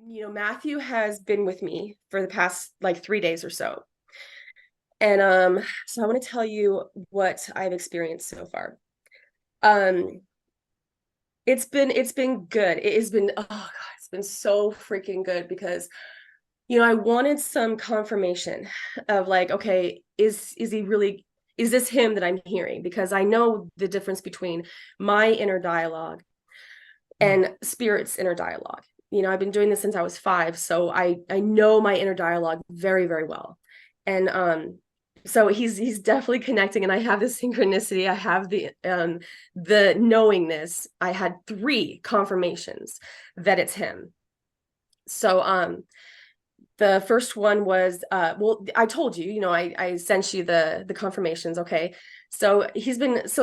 Matthew has been with me for the past like 3 days or so. And so I want to tell you what I've experienced so far. Um, it's been good. It has been, oh God, it's been so freaking good because I wanted some confirmation of like, okay, is he really, is this him that I'm hearing? Because I know the difference between my inner dialogue and spirit's inner dialogue. I've been doing this since I was 5, so I know my inner dialogue very, very well. And so he's definitely connecting, and I have the synchronicity. I have the knowingness. I had 3 confirmations that it's him. So the first one was well, I told you, I sent you the confirmations. Okay, so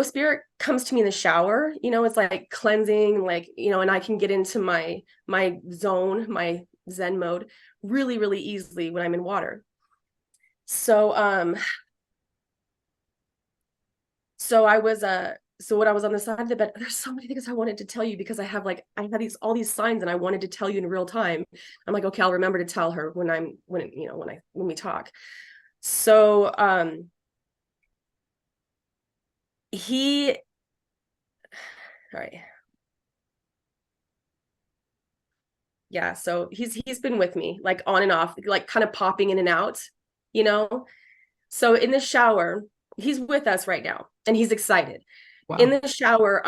spirit comes to me in the shower. It's like cleansing, like, and I can get into my zone, my zen mode really, really easily when I'm in water. So I was so when I was on the side of the bed, there's so many things I wanted to tell you because I had these all these signs and I wanted to tell you in real time. I'm like, okay, I'll remember to tell her when we talk. So he all right. Yeah, so he's been with me like on and off, like kind of popping in and out, you know. So in the shower, he's with us right now and he's excited. In Wow. the shower,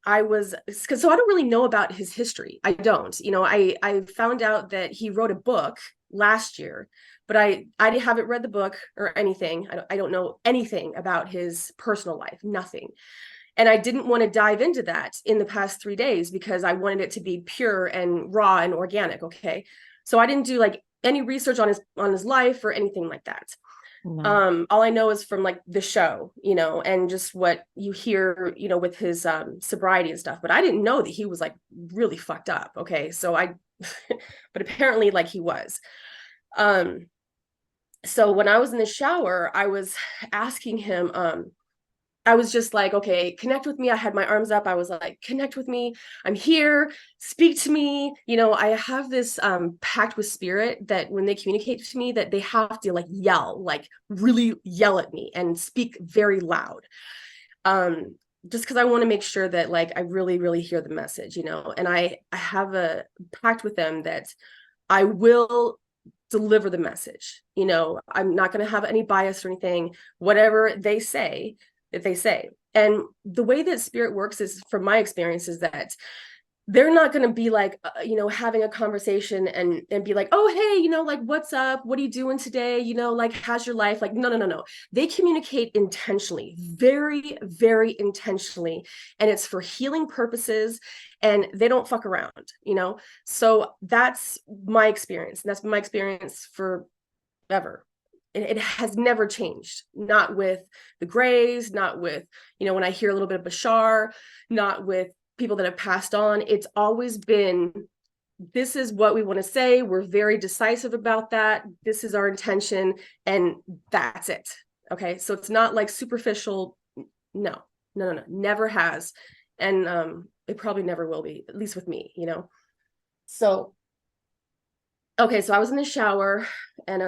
I was because so I don't really know about his history. I don't. I found out that he wrote a book last year, but I haven't read the book or anything. I don't know anything about his personal life, nothing. And I didn't want to dive into that in the past 3 days because I wanted it to be pure and raw and organic. Okay. So I didn't do like any research on his life or anything like that. No. All I know is from like the show, and just what you hear, with his sobriety and stuff. But I didn't know that he was like really fucked up. Okay. So I but apparently like he was. Um so when I was in the shower, I was asking him, I was just like, okay, connect with me. I had my arms up. I was like, connect with me. I'm here. Speak to me. I have this pact with spirit that when they communicate to me, that they have to like yell, like really yell at me and speak very loud. Um, just because I want to make sure that like I really, really hear the message, and I have a pact with them that I will deliver the message. I'm not going to have any bias or anything. Whatever they say, that they say. And the way that spirit works is, from my experience, is that they're not going to be like, having a conversation and be like, oh, hey, like, what's up? What are you doing today? Like, how's your life? Like, no, no, no, no. They communicate intentionally, very, very intentionally. And it's for healing purposes, and they don't fuck around. So that's my experience. And that's been my experience forever. It has never changed, not with the Greys, not with, when I hear a little bit of Bashar, not with people that have passed on. It's always been, this is what we want to say. We're very decisive about that. This is our intention, and that's it. Okay. So it's not like superficial. No, no, no, no, never has. And it probably never will be, at least with me. So, okay. So I was in the shower and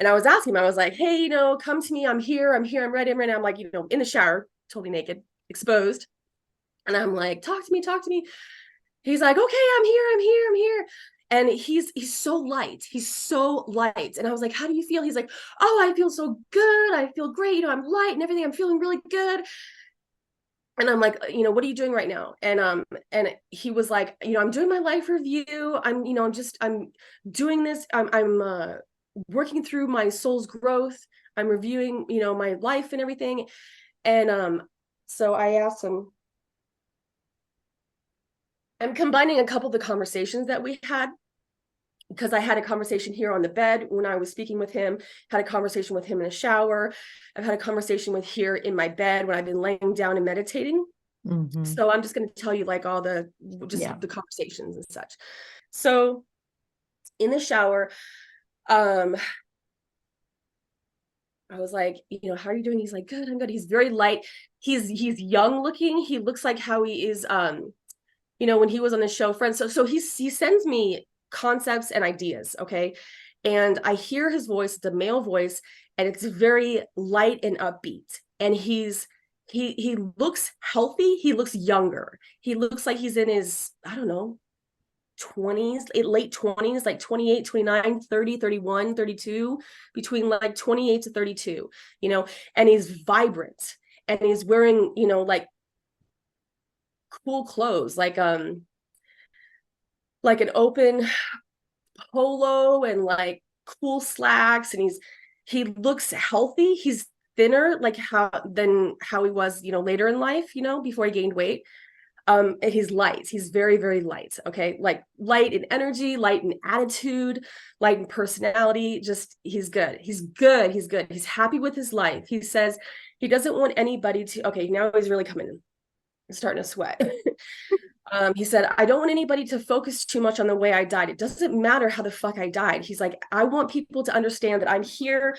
I was asking him, I was like, hey, come to me. I'm here. I'm here. I'm ready. I'm ready. I'm like, in the shower, totally naked, exposed. And I'm like, talk to me, talk to me. He's like, okay, I'm here. I'm here. I'm here. And he's so light. He's so light. And I was like, how do you feel? He's like, oh, I feel so good. I feel great. I'm light and everything. I'm feeling really good. And I'm like, what are you doing right now? And he was like, I'm doing my life review. I'm doing this. I'm working through my soul's growth. I'm reviewing, my life and everything. And so I asked him, I'm combining a couple of the conversations that we had, because I had a conversation here on the bed when I was speaking with him, had a conversation with him in the shower. I've had a conversation with here in my bed when I've been laying down and meditating. Hmm. So I'm just going to tell you like all Yeah. just the conversations and such. So in the shower, um, I was like, how are you doing? He's like, good, I'm good. He's very light. He's young looking. He looks like how he is when he was on the show Friends. So he sends me concepts and ideas, okay? And I hear his voice, the male voice, and it's very light and upbeat. And he looks healthy, he looks younger. He looks like he's in his, I don't know, 20s, late 20s, like 28, 29, 30, 31, 32, between like 28 to 32, and he's vibrant and he's wearing, like cool clothes, like an open polo and like cool slacks, and he looks healthy. He's thinner like how he was, later in life, before he gained weight. And he's light. He's very, very light. Okay. Like light in energy, light in attitude, light in personality. Just he's good. He's good. He's good. He's happy with his life. He says he doesn't want anybody to, okay, now he's really coming in. I'm starting to sweat. He said, I don't want anybody to focus too much on the way I died. It doesn't matter how the fuck I died. He's like, I want people to understand that I'm here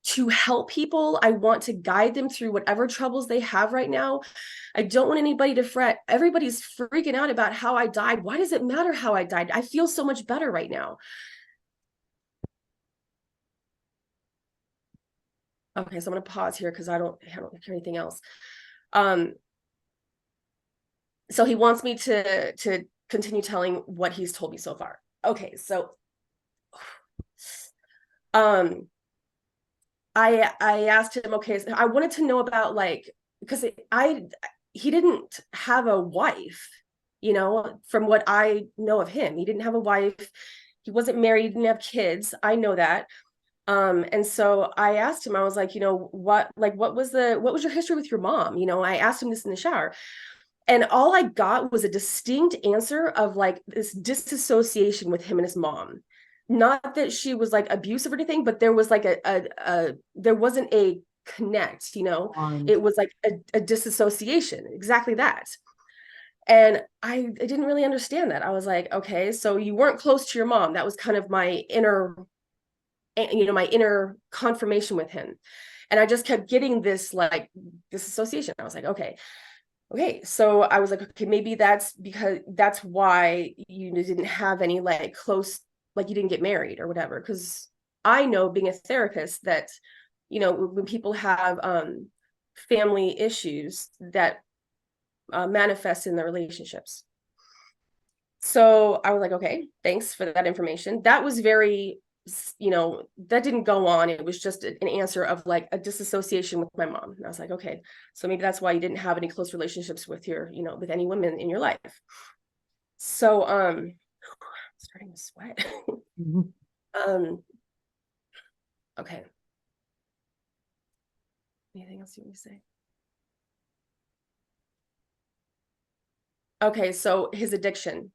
to help people. I want to guide them through whatever troubles they have right now. I don't want anybody to fret. Everybody's freaking out about how I died. Why does it matter how I died? I feel so much better right now. Okay, so I'm going to pause here because I don't hear anything else. So he wants me to continue telling what he's told me so far. Okay, so I asked him, okay, so I wanted to know about like, because he didn't have a wife, from what I know of him. He didn't have a wife. He wasn't married, he didn't have kids. I know that. And so I asked him, I was like, what was your history with your mom? I asked him this in the shower. And all I got was a distinct answer of like this disassociation with him and his mom. Not that she was like abusive or anything, but there was like there wasn't a connect, it was like a disassociation, exactly that. And I didn't really understand that. I was like, okay, so you weren't close to your mom. That was kind of my inner confirmation with him. And I just kept getting this like disassociation. I was like, okay, so I was like, okay, maybe that's why you didn't have any like close, like you didn't get married or whatever. Because I know, being a therapist, that when people have family issues, that manifest in their relationships. So I was like, okay, thanks for that information. That was very, that didn't go on. It was just an answer of like a disassociation with my mom. And I was like, okay, so maybe that's why you didn't have any close relationships with with any women in your life. So, I'm starting to sweat. Okay. Anything else you want to say? Okay, so his addiction.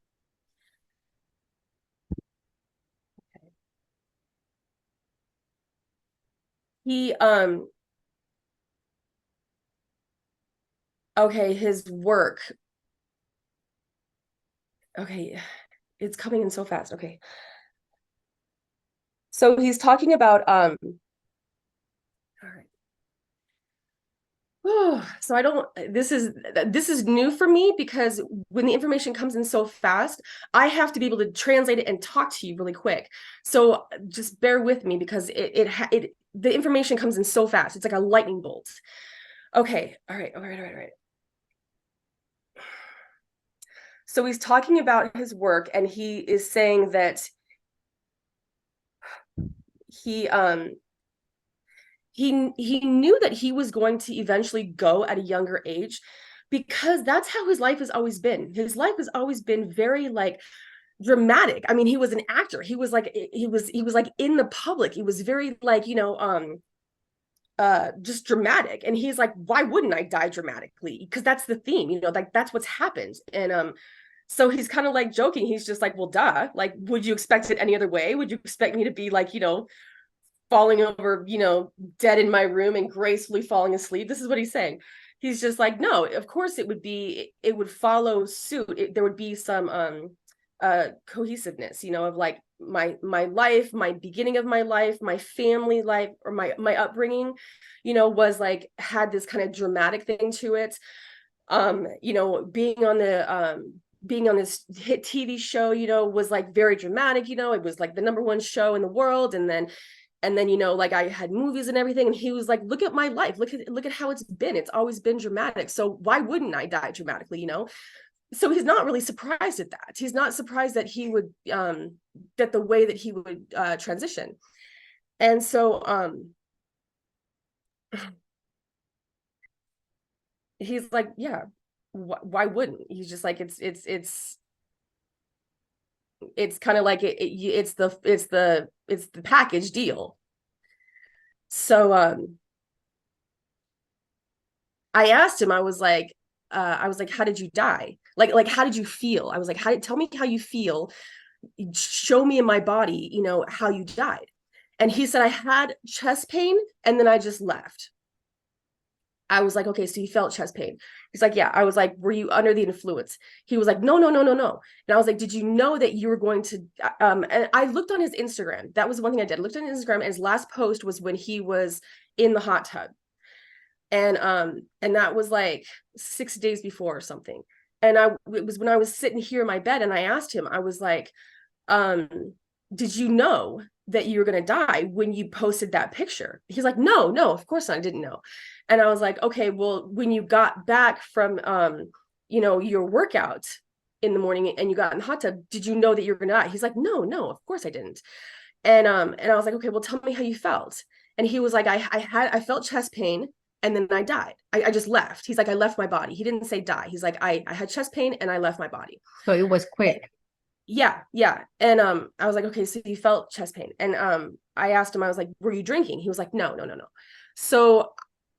He okay, his work. Okay, it's coming in so fast. Okay. So he's talking about all right. So I don't, this is new for me, because when the information comes in so fast, I have to be able to translate it and talk to you really quick. So just bear with me, because the information comes in so fast. It's like a lightning bolt. Okay. All right. So he's talking about his work, and he is saying that he knew that he was going to eventually go at a younger age, because that's how his life has always been. His life has always been very like dramatic. I mean, he was an actor. He was like in the public. He was very like, just dramatic. And he's like, why wouldn't I die dramatically? Because that's the theme, like that's what's happened. And so he's kind of like joking. He's just like, well, duh. Like, would you expect it any other way? Would you expect me to be like, falling over, dead in my room and gracefully falling asleep? This is what he's saying. He's just like, no, of course it would follow suit. There would be some cohesiveness, you know, of like my life, my beginning of my life, my family life, or my upbringing, you know, was like had this kind of dramatic thing to it. You know, being on this hit TV show, you know, was like very dramatic, you know, it was like the #1 show in the world. And then, you know, like I had movies and everything. And he was like, look at my life. Look at how it's been. It's always been dramatic. So why wouldn't I die dramatically, you know? So he's not really surprised at that. He's not surprised that he would, that the way that he would transition. And so he's like, yeah, why wouldn't? He's just like, it's kind of like it's the package deal. So I asked him, I was like, how did you die? Like how did you feel? I was like, tell me how you feel. Show me in my body, you know, how you died. And he said, I had chest pain and then I just left. I was like, okay, so you felt chest pain. He's like, yeah. I was like, were you under the influence? He was like, no, no, no, no, no. And I was like, did you know that you were going to, and I looked on his Instagram. That was one thing I did. I looked on his Instagram, and his last post was when he was in the hot tub. And that was like 6 days before or something. And it was when I was sitting here in my bed, and I asked him, I was like, did you know that you were going to die when you posted that picture? He's like, no, of course not. I didn't know. And I was like, okay, well, when you got back from, you know, your workout in the morning and you got in the hot tub, did you know that you were going to die? He's like, no, of course I didn't. And I was like, okay, well, tell me how you felt. And he was like, I felt chest pain and then I died. I just left. He's like, I left my body. He didn't say die. He's like, I had chest pain and I left my body. So it was quick. Yeah. And I was like, okay, so you felt chest pain. And I asked him, I was like, were you drinking? He was like, no. So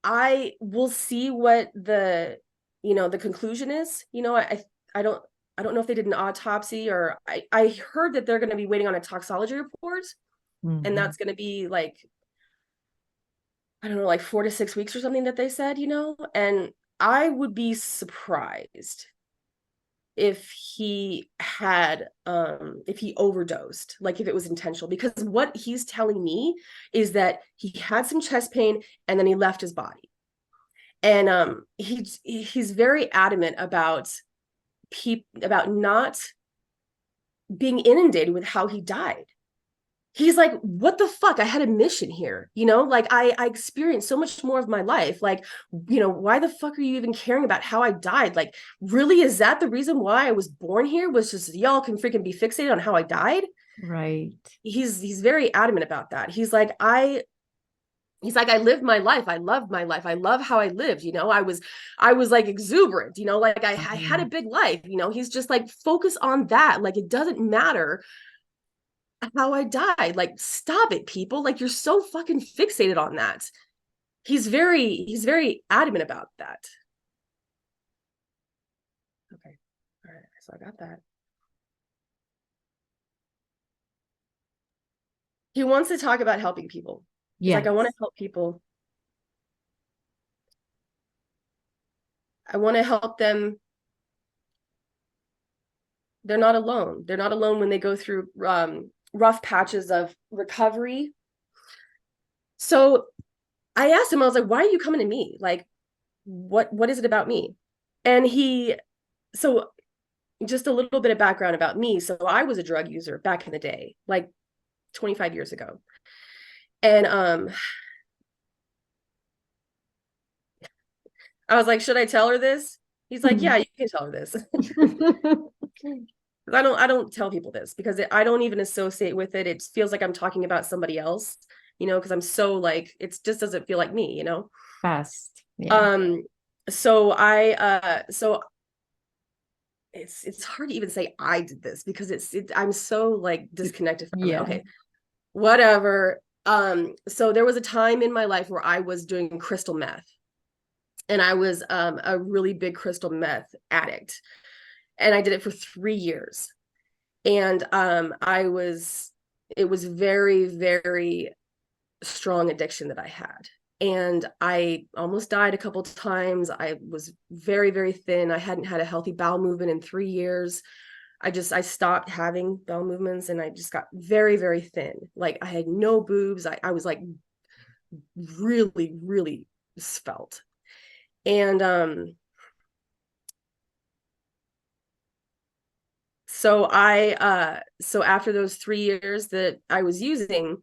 I will see what the, you know, the conclusion is. You know, I don't know if they did an autopsy, or I heard that they're going to be waiting on a toxology report. And that's going to be like, I don't know, like 4 to 6 weeks or something that they said, you know. And I would be surprised if he had if he overdosed, like if it was intentional, because what he's telling me is that he had some chest pain and then he left his body. And he's very adamant about not being inundated with how he died. He's like, what the fuck? I had a mission here, you know, like I experienced so much more of my life. Like, you know, why the fuck are you even caring about how I died? Like, really, is that the reason why I was born here? Was just y'all can freaking be fixated on how I died? Right. He's very adamant about that. He's like, I lived my life. I loved my life. I love how I lived. You know, I was like exuberant, you know, like I had a big life, you know. He's just like, focus on that. Like, it doesn't matter how I died. Like, stop it, people. Like, you're so fucking fixated on that. He's very adamant about that. Okay. All right. So I got that. He wants to talk about helping people. He's like, I want to Yes. help people. I want to help them. They're not alone. They're not alone when they go through rough patches of recovery. So I asked him, I was like, why are you coming to me? Like, what is it about me? And so just a little bit of background about me. So I was a drug user back in the day, like 25 years ago. And I was like, should I tell her this? He's like, yeah, you can tell her this. I don't tell people this because I don't even associate with it. It feels like I'm talking about somebody else, you know, because I'm so like, it just doesn't feel like me, you know. Fast. Yeah. So it's hard to even say I did this because I'm so like disconnected from it. Yeah. Okay, whatever. So there was a time in my life where I was doing crystal meth, and I was a really big crystal meth addict, and I did it for 3 years. And it was very, very strong addiction that I had. And I almost died a couple of times. I was very, very thin. I hadn't had a healthy bowel movement in 3 years. I stopped having bowel movements, and I just got very, very thin. Like I had no boobs. I was like really, really svelte. And so after those 3 years that I was using,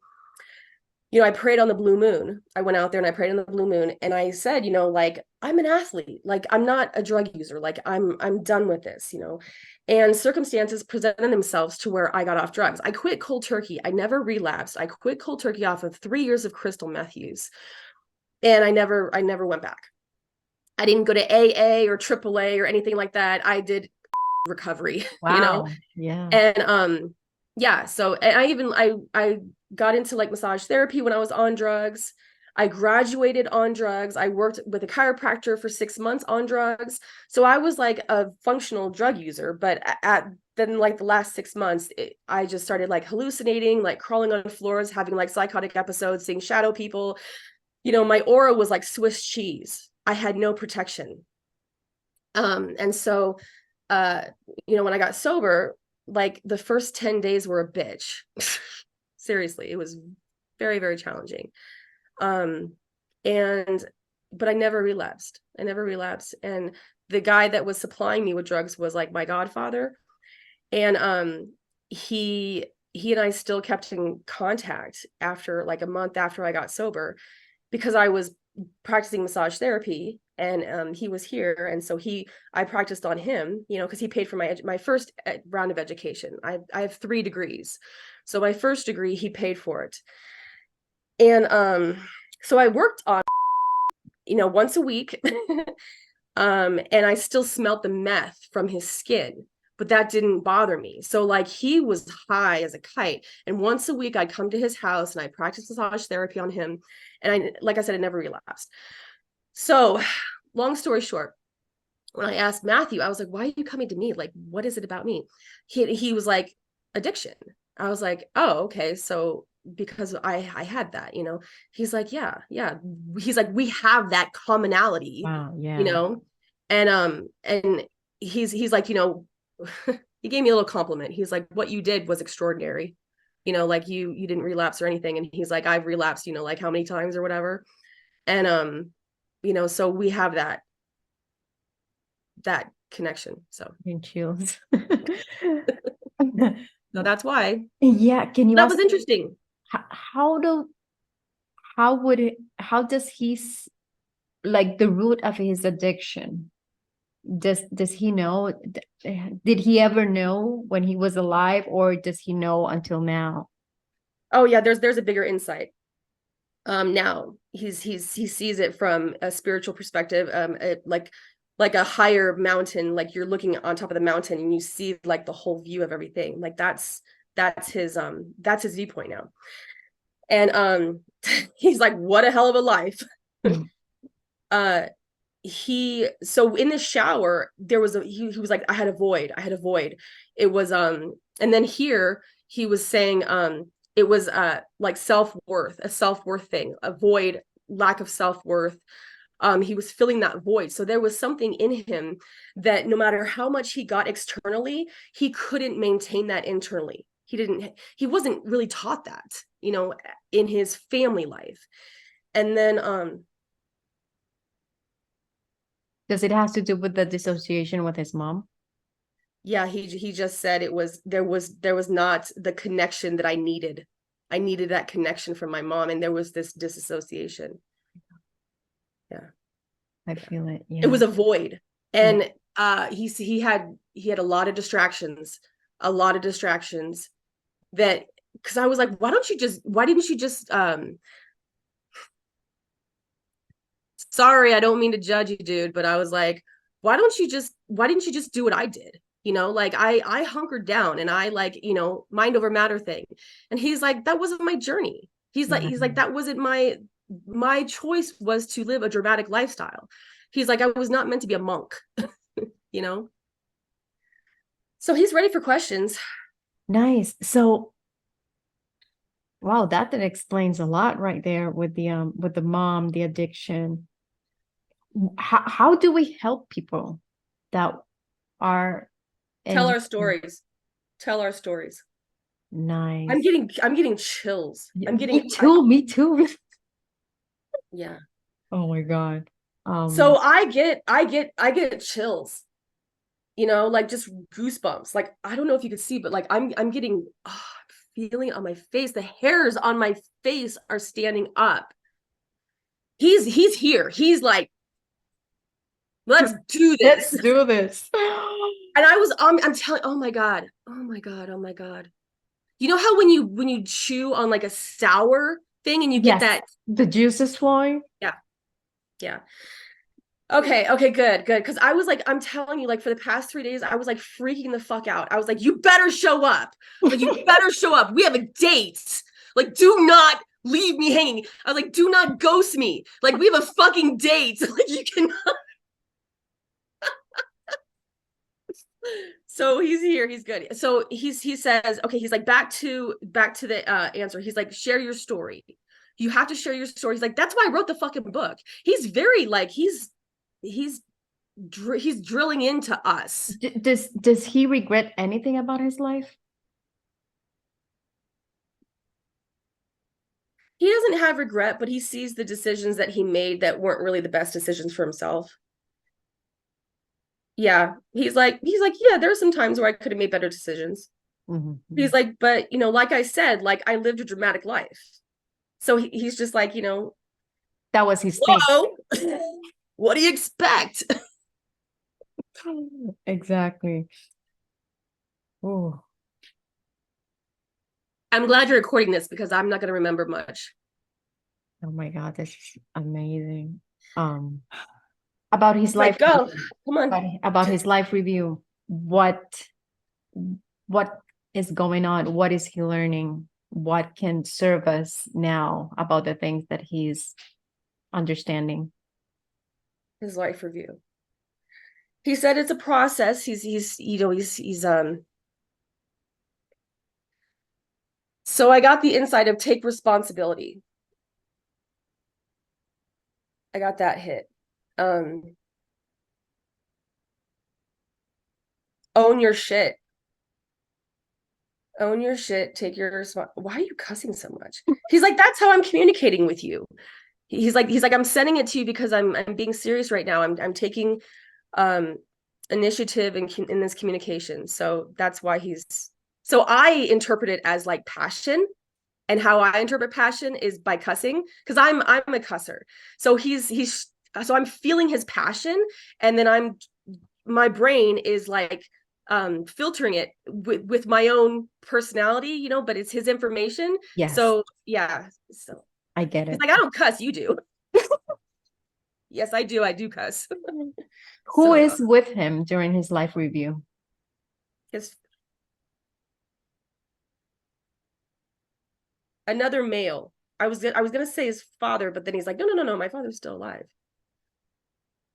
I prayed on the blue moon. I went out there and I prayed on the blue moon, and I said, like, I'm an athlete. Like I'm not a drug user. Like I'm done with this. And circumstances presented themselves to where I got off drugs. I quit cold turkey. I never relapsed. I quit cold turkey off of 3 years of crystal meth use. And I never went back. I didn't go to AA or AAA or anything like that. I did recovery, Wow. Yeah. and yeah, so and I got into like massage therapy when I was on drugs. I graduated on drugs. I worked with a chiropractor for 6 months on drugs. So I was like a functional drug user, but at then like the last 6 months, I just started like hallucinating, like crawling on floors, having like psychotic episodes, seeing shadow people. My aura was like Swiss cheese. I had no protection. And so uh, when I got sober, like the first 10 days were a bitch. Seriously, it was very, very challenging. Um, and but I never relapsed. I never relapsed. And the guy that was supplying me with drugs was like my godfather. And he and I still kept in contact after like a month after I got sober, because I was practicing massage therapy, and he was here, and so I practiced on him, because he paid for my first round of education. I have 3 degrees, so my first degree he paid for it, and so I worked on once a week, and I still smelt the meth from his skin. But that didn't bother me. So like he was high as a kite. And once a week I'd come to his house and I practiced massage therapy on him. And like I said, I never relapsed. So long story short, when I asked Matthew, I was like, why are you coming to me? Like, what is it about me? He was like, addiction. I was like, oh, okay. So because I had that. He's like, yeah, yeah. He's like, we have that commonality, Wow. you Yeah. know, and he's like, he gave me a little compliment. He's like, what you did was extraordinary. Like you didn't relapse or anything. And he's like, I've relapsed, like how many times or whatever. And so we have that connection. So In chills. that's why Yeah. Can you that was ask me interesting. how does like the root of his addiction? Does he know? Did he ever know when he was alive, or does he know until now? Oh yeah, there's a bigger insight. Now he sees it from a spiritual perspective, like a higher mountain, like you're looking on top of the mountain and you see like the whole view of everything. Like that's his viewpoint now. And he's like, what a hell of a life. uh so in the shower there was he was like, I had a void. It was and then here he was saying it was like self-worth, a self-worth thing, a void, lack of self-worth. He was filling that void, so there was something in him that no matter how much he got externally, he couldn't maintain that internally. He wasn't really taught that, in his family life. And then Does it has to do with the dissociation with his mom? yeah, he just said there was not the connection that I needed. I needed that connection from my mom, and there was this disassociation. Yeah, I feel it. it Yeah. was a void. Yeah. And he had a lot of distractions that, because I was like, why didn't you just sorry, I don't mean to judge you, dude, but I was like, why didn't you just do what I did? Like I hunkered down and I like, mind over matter thing. And he's like, that wasn't my journey. He's like, that wasn't my choice was to live a dramatic lifestyle. He's like, I was not meant to be a monk, you know? So he's ready for questions. Nice. So, wow, that explains a lot right there with the mom, the addiction. How do we help people that are Tell in our stories. Tell our stories. Nice. I'm getting chills. Yeah, I'm getting me too. Me too. yeah. Oh my God. So I get chills, you know, like just goosebumps. Like I don't know if you could see, but like I'm getting feeling on my face. The hairs on my face are standing up. He's here. He's like, let's do Let's this. do this. And I'm telling, oh my God, oh my God, oh my God. You know how when you chew on like a sour thing and you get Yes, that, the juice is flowing. yeah, yeah. Okay, good, good. Because I was like, I'm telling you, like for the past 3 days, I was like freaking the fuck out. I was like, you better show up. Like, you better show up. We have a date. Like, do not leave me hanging. I was like, do not ghost me. Like, we have a fucking date. Like, you can. So he's here. He's good. So he says, okay, he's like, back to the answer. He's like, share your story. You have to share your story. He's like, that's why I wrote the fucking book. He's very like he's he's drilling into us. Does he regret anything about his life? He doesn't have regret, but he sees the decisions that he made that weren't really the best decisions for himself. Yeah, yeah, there are some times where I could have made better decisions. Mm-hmm. He's like, but you know, like I said, like I lived a dramatic life. So he's just like, you know, That was his thing. whoa, what do you expect? Exactly. Oh, I'm glad you're recording this because I'm not going to remember much. oh my God, this is amazing. Um, about his It's like, life go, review. come on. About his life review. What is going on? What is he learning? What can serve us now about the things that he's understanding? His life review. He said it's a process. You know, so I got the insight of take responsibility. I got that hit. Um, own your shit. Own your shit. Take your response. Why are you cussing so much? He's like, that's how I'm communicating with you. He's like, I'm sending it to you because I'm being serious right now. I'm taking um initiative in this communication. So that's why he's so I interpret it as like passion. And how I interpret passion is by cussing because I'm a cusser. So he's so I'm feeling his passion, and then my brain is like filtering it with my own personality, you know, but it's his information. Yes, So yeah, so I get he's it. like, I don't cuss, you do. Yes, I do cuss. Who So is with him during his life review? his another male. I was gonna say his father, but then he's like, no, my father's still alive.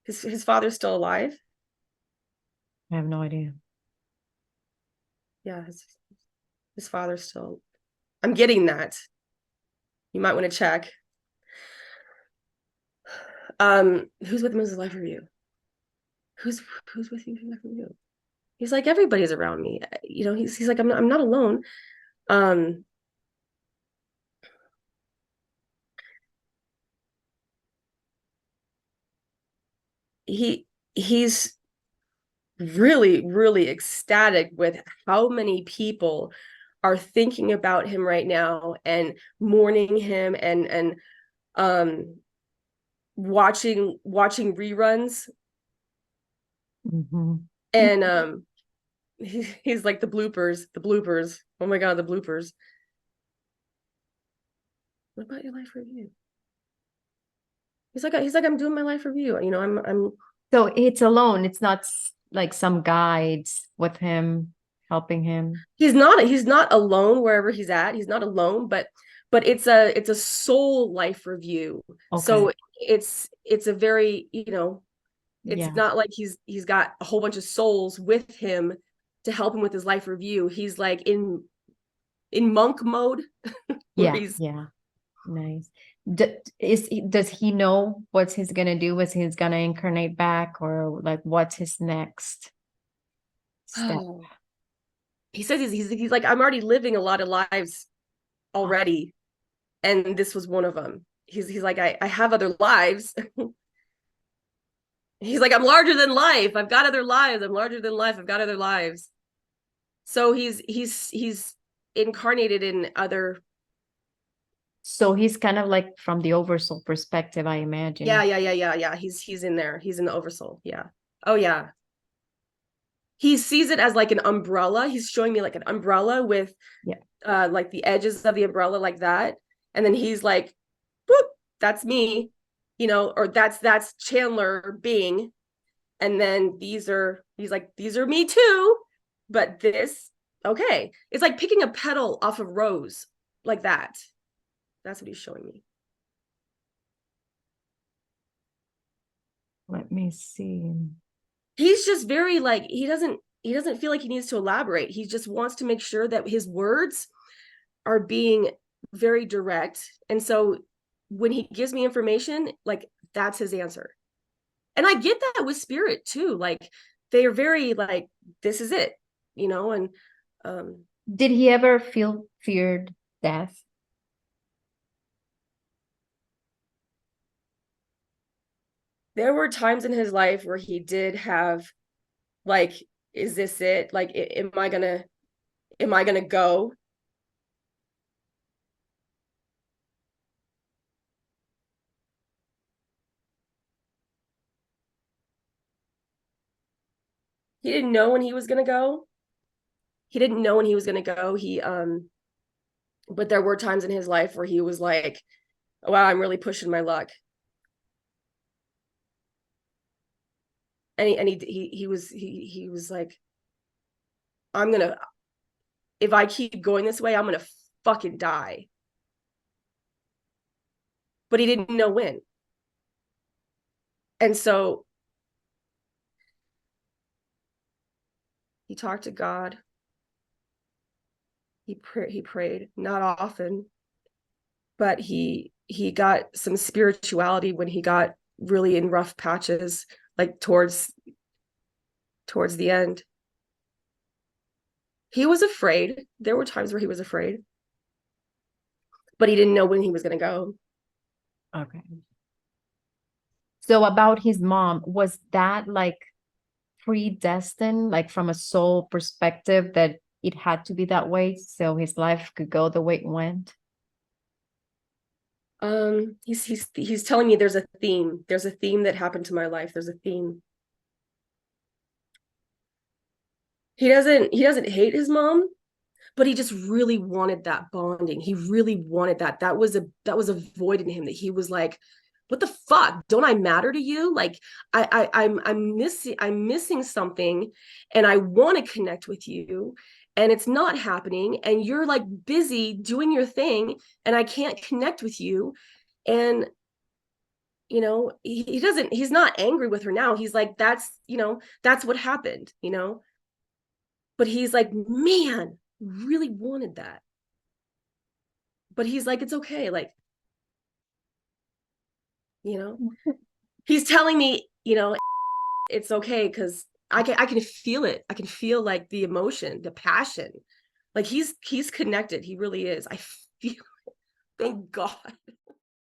His father's still alive. I have no idea. Yeah, his father's still. I'm getting that. You might want to check. Who's with him as his life review? Who's who's with you in life review? He's like, everybody's around me. You know, he's like, I'm not alone. Um, he he's really ecstatic with how many people are thinking about him right now and mourning him and um watching reruns Mhm. and he's like the bloopers. Oh my God, the bloopers. What about your life review? He's like, I'm doing my life review. You know, I'm So it's alone. It's not like some guides with him, helping him. he's not alone wherever he's at. He's not alone, but it's a soul life review. Okay. So it's a very, you know, it's Yeah. not like he's got a whole bunch of souls with him to help him with his life review. He's like in monk mode where Yeah. he's Yeah. Nice. Does he know what he's gonna do? Was he's gonna incarnate back, or like what's his next step? oh he says he's like, I'm already living a lot of lives already, and this was one of them. He's like, I have other lives. He's like, I'm larger than life. I've got other lives. I'm larger than life. I've got other lives. So he's incarnated in other. So he's kind of like from the oversoul perspective, I Yeah, imagine. yeah. He's in there. He's in the oversoul. Yeah. Oh yeah. He sees it as like an umbrella. He's showing me like an umbrella with Yeah. like the edges of the umbrella like that. And then he's like, whoop, that's me, or that's Chandler being. And then he's like, these are me too. But this, okay. It's like picking a petal off of rose like that. That's what he's showing me. Let me see. He's just very like, he doesn't feel like he needs to elaborate. He just wants to make sure that his words are being very direct. And so when he gives me information, like that's his answer. And I get that with spirit too. Like they are very like, this is it, and um Did he ever feel feared death? there were times in his life where he did have like, is this it? Like, am I gonna go? He didn't know when he was gonna go. He didn't know when he was gonna go. But there were times in his life where he was like, wow, I'm really pushing my luck. And he was like, I'm gonna, if I keep going this way, I'm gonna fucking die. But he didn't know when. And so he talked to God. He prayed, not often, but he got some spirituality when he got really in rough patches, like towards the end. He was afraid. There were times where he was afraid, but he didn't know when he was going to go. Okay. So about his mom, was that like predestined, like from a soul perspective, that it had to be that way so his life could go the way it went? He's telling me there's a theme. There's a theme that happened to my life. There's a theme. He doesn't hate his mom, but he just really wanted that bonding. He really wanted that. That was a void in him that he was like, what the fuck? Don't I matter to you? Like I'm missing something, and I want to connect with you, and it's not happening, and you're like busy doing your thing, and I can't connect with you. And he's not angry with her now. He's like, that's what happened. But he's like, man, really wanted that. But he's like, it's okay. Like, you know, he's telling me, it's okay because I can feel it. I can feel like the emotion, the passion. Like he's connected. He really is. I feel thank God.